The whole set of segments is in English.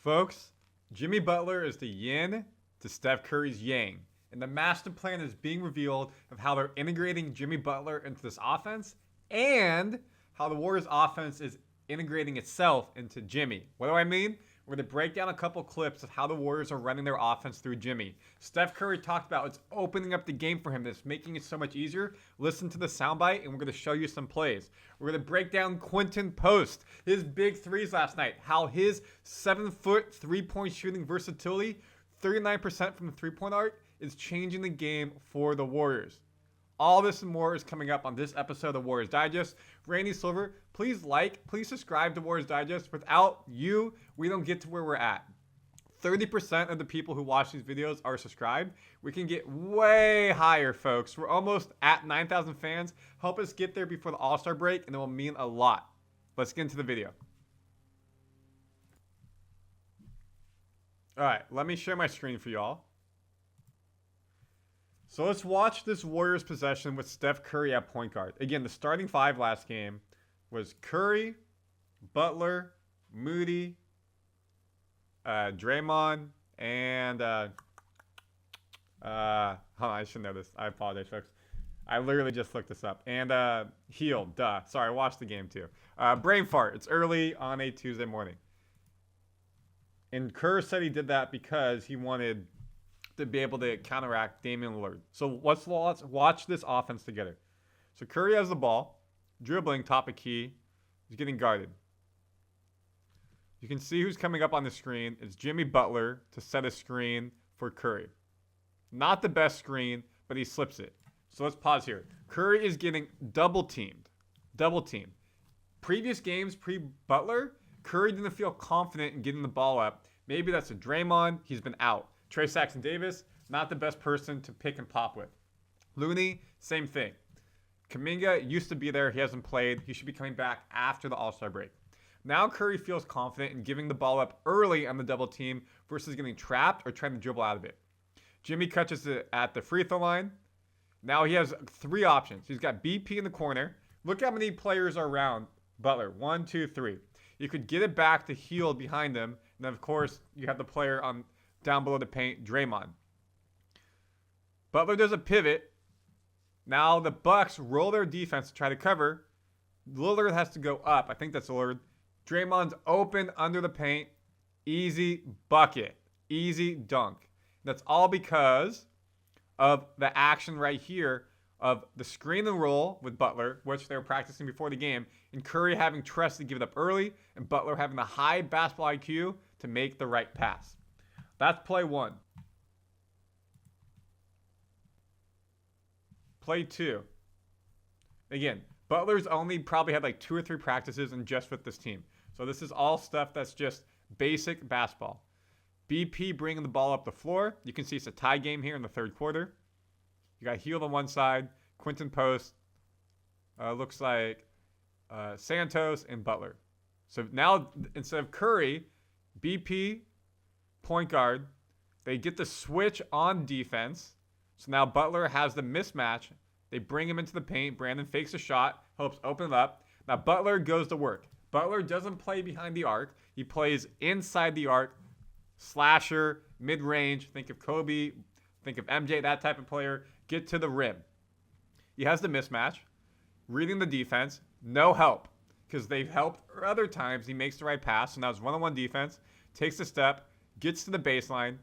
Folks, Jimmy Butler is the yin to Steph Curry's yang. And the master plan is being revealed of how they're integrating Jimmy Butler into this offense and how the Warriors offense is integrating itself into Jimmy. What do I mean? We're going to break down a couple clips of how the Warriors are running their offense through Jimmy. Steph Curry talked about it's opening up the game for him. It's making it so much easier. Listen to the soundbite, and we're going to show you some plays. We're going to break down Quinton Post, his big threes last night, how his 7-foot three-point shooting versatility, 39% from the three-point arc, is changing the game for the Warriors. All this and more is coming up on this episode of Warriors Digest. Randy Silver, please subscribe to Warriors Digest. Without you, we don't get to where we're at. 30% of the people who watch these videos are subscribed. We can get way higher, folks. We're almost at 9,000 fans. Help us get there before the All-Star break, and it will mean a lot. Let's get into the video. All right, let me share my screen for y'all. So let's watch this Warriors possession with Steph Curry at point guard. Again, the starting five last game was Curry, Butler, Moody, Draymond, and hold on, I should know this. I apologize, folks. I literally just looked this up. And Hield, Sorry, I watched the game too. Brain fart. It's early on a Tuesday morning. And Kerr said he did that because he wanted to be able to counteract Damian Lillard. So let's watch this offense together. So Curry has the ball, dribbling, top of key. He's getting guarded. You can see who's coming up on the screen. It's Jimmy Butler to set a screen for Curry. Not the best screen, but he slips it. So let's pause here. Curry is getting double teamed. Previous games, pre-Butler, Curry didn't feel confident in getting the ball up. Maybe that's a Draymond. He's been out. Trayce Jackson-Davis, not the best person to pick and pop with. Looney, same thing. Kuminga used to be there. He hasn't played. He should be coming back after the All-Star break. Now Curry feels confident in giving the ball up early on the double team versus getting trapped or trying to dribble out of it. Jimmy catches it at the free throw line. Now he has three options. He's got BP in the corner. Look how many players are around Butler. 1, 2, 3. You could get it back to Hield behind him. And then, of course, you have the player on down below the paint, Draymond. Butler does a pivot. Now the Bucks roll their defense to try to cover. Lillard has to go up. I think that's Lillard. Draymond's open under the paint. Easy bucket. Easy dunk. That's all because of the action right here of the screen and roll with Butler, which they were practicing before the game, and Curry having trust to give it up early, and Butler having the high basketball IQ to make the right pass. That's play one. Play two. Again, Butler's only probably had like 2 or 3 practices and just with this team. So this is all stuff that's just basic basketball. BP bringing the ball up the floor. You can see it's a tie game here in the third quarter. You got Hield on one side, Quinton Post, looks like Santos and Butler. So now instead of Curry, BP, point guard, they get the switch on defense. So now Butler has the mismatch. They bring him into the paint. Brandon fakes a shot, helps open it up. Now Butler goes to work. Butler doesn't play behind the arc. He plays inside the arc, slasher, mid-range. Think of Kobe, think of MJ, that type of player. Get to the rim. He has the mismatch, reading the defense, no help because they've helped other times. He makes the right pass, so now it's one-on-one defense, takes a step, gets to the baseline,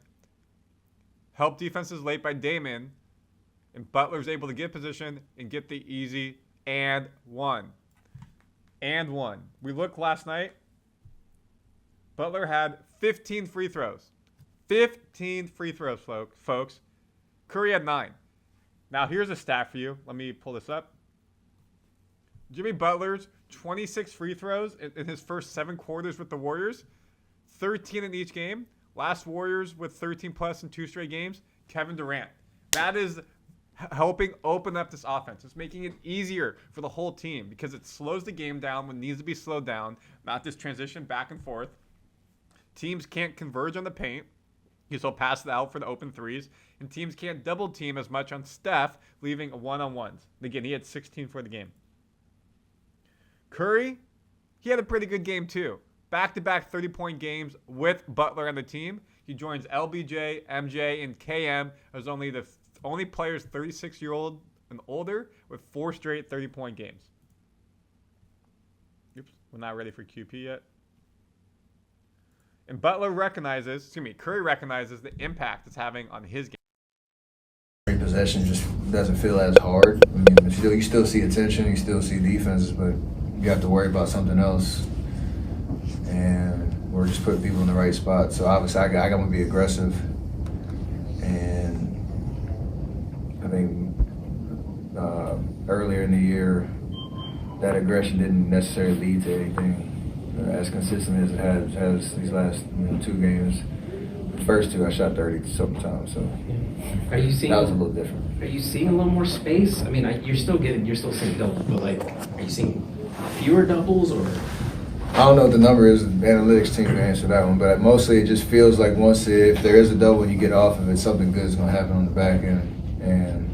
help defenses late by Damon, and Butler's able to get position and get the easy and one. And one. We looked last night. Butler had 15 free throws. 15 free throws, folks. Curry had 9. Now, here's a stat for you. Let me pull this up. Jimmy Butler's 26 free throws in his first 7 quarters with the Warriors. 13 in each game. Last Warriors with 13 plus in 2 straight games, Kevin Durant. That is helping open up this offense. It's making it easier for the whole team because it slows the game down when it needs to be slowed down, not this transition back and forth. Teams can't converge on the paint. He'll pass it out for the open threes. And teams can't double team as much on Steph, leaving one-on-ones. Again, he had 16 for the game. Curry, he had a pretty good game too. back-to-back 30-point games with Butler and the team. He joins LBJ, MJ, and KM as only the only players 36-year-old and older with 4 straight 30-point games. Oops, we're not ready for QP yet. And Curry recognizes the impact it's having on his game. Possession just doesn't feel as hard. I mean, you still see attention, you still see defenses, but you have to worry about something else. And we're just putting people in the right spot. So obviously, I got to be aggressive. And I think earlier in the year, that aggression didn't necessarily lead to anything as consistent as it has these last 2 games. The first 2, I shot 30 something times. So are you seeing that was a little different. Are you seeing a little more space? I mean, you're still seeing doubles, but like, are you seeing fewer doubles or? I don't know what the number is. The analytics team can answer that one, but mostly it just feels like if there is a double and you get off of it, something good is going to happen on the back end. And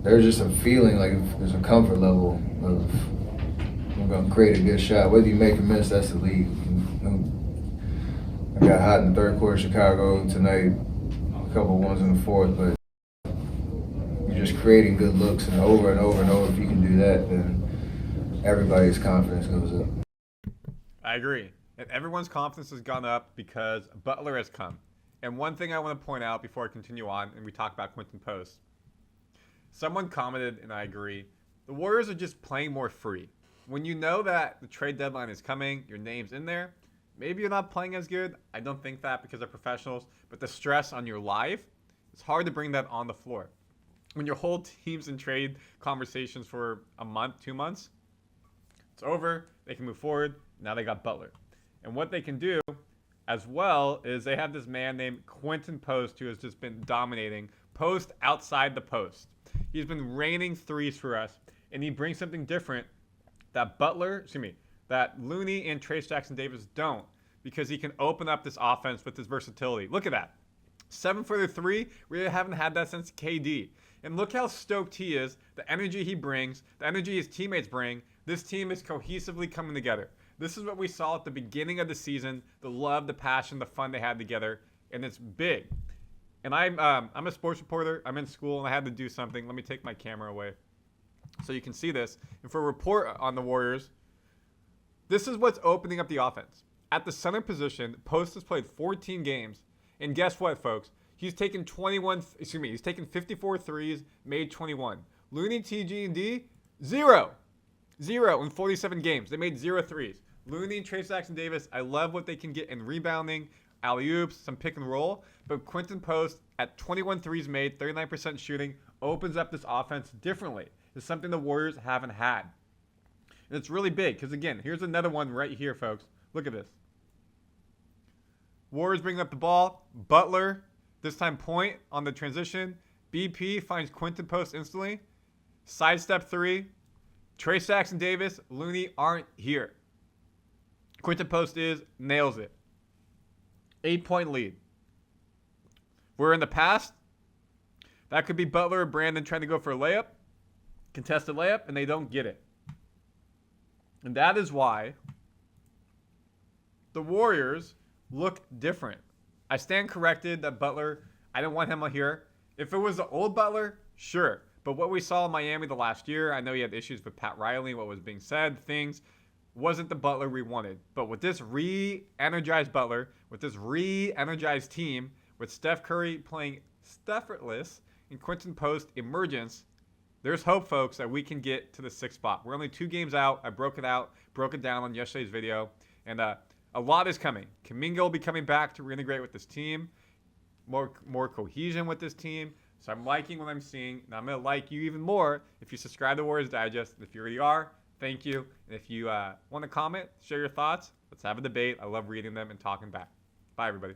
there's just a feeling like there's a comfort level of we're going to create a good shot. Whether you make or miss, that's the lead. I got hot in the third quarter, Chicago tonight, a couple ones in the fourth, but you're just creating good looks, and over and over and over. If you can do that, then everybody's confidence goes up. I agree. And everyone's confidence has gone up because Butler has come. And one thing I want to point out before I continue on and we talk about Quinton Post. Someone commented, and I agree, the Warriors are just playing more free. When you know that the trade deadline is coming, your name's in there, maybe you're not playing as good. I don't think that because they're professionals. But the stress on your life, it's hard to bring that on the floor. When your whole team's in trade conversations for a month, 2 months, it's over. They can move forward. Now they got Butler. And what they can do as well is they have this man named Quinton Post who has just been dominating post outside the post. He's been raining threes for us, and he brings something different that that Looney and Trayce Jackson-Davis don't, because he can open up this offense with his versatility. Look at that. 7-footer 3, we haven't had that since KD. And look how stoked he is, the energy he brings, the energy his teammates bring. This team is cohesively coming together. This is what we saw at the beginning of the season, the love, the passion, the fun they had together, and it's big. And I'm a sports reporter. I'm in school, and I had to do something. Let me take my camera away so you can see this. And for a report on the Warriors, this is what's opening up the offense. At the center position, Post has played 14 games, and guess what, folks? He's taken 54 threes, made 21. Looney, TG, and D, 0 in 47 games. They made 0 threes. Looney and Trayce Jackson-Davis, I love what they can get in rebounding, alley-oops, some pick and roll. But Quinton Post, at 21 threes made, 39% shooting, opens up this offense differently. It's something the Warriors haven't had. And it's really big because, again, here's another one right here, folks. Look at this. Warriors bringing up the ball. Butler, this time point on the transition. BP finds Quinton Post instantly. Sidestep 3. Trayce Jackson-Davis, Looney aren't here. Quinton Post nails it. 8-point lead. Where in the past, that could be Butler or Brandin trying to go for a layup, contested layup, and they don't get it. And that is why the Warriors look different. I stand corrected that Butler, I didn't want him here. If it was the old Butler, sure. But what we saw in Miami the last year, I know he had issues with Pat Riley, what was being said, things, wasn't the Butler we wanted. But with this re-energized Butler, with this re-energized team, with Steph Curry playing effortless and Quinton Post emergence, there's hope, folks, that we can get to the 6th spot. We're only 2 games out. I broke it down on yesterday's video. And a lot is coming. Kuminga will be coming back to reintegrate with this team. More cohesion with this team. So I'm liking what I'm seeing. And I'm going to like you even more if you subscribe to Warriors Digest. If you already are, thank you. And if you want to comment, share your thoughts, let's have a debate. I love reading them and talking back. Bye, everybody.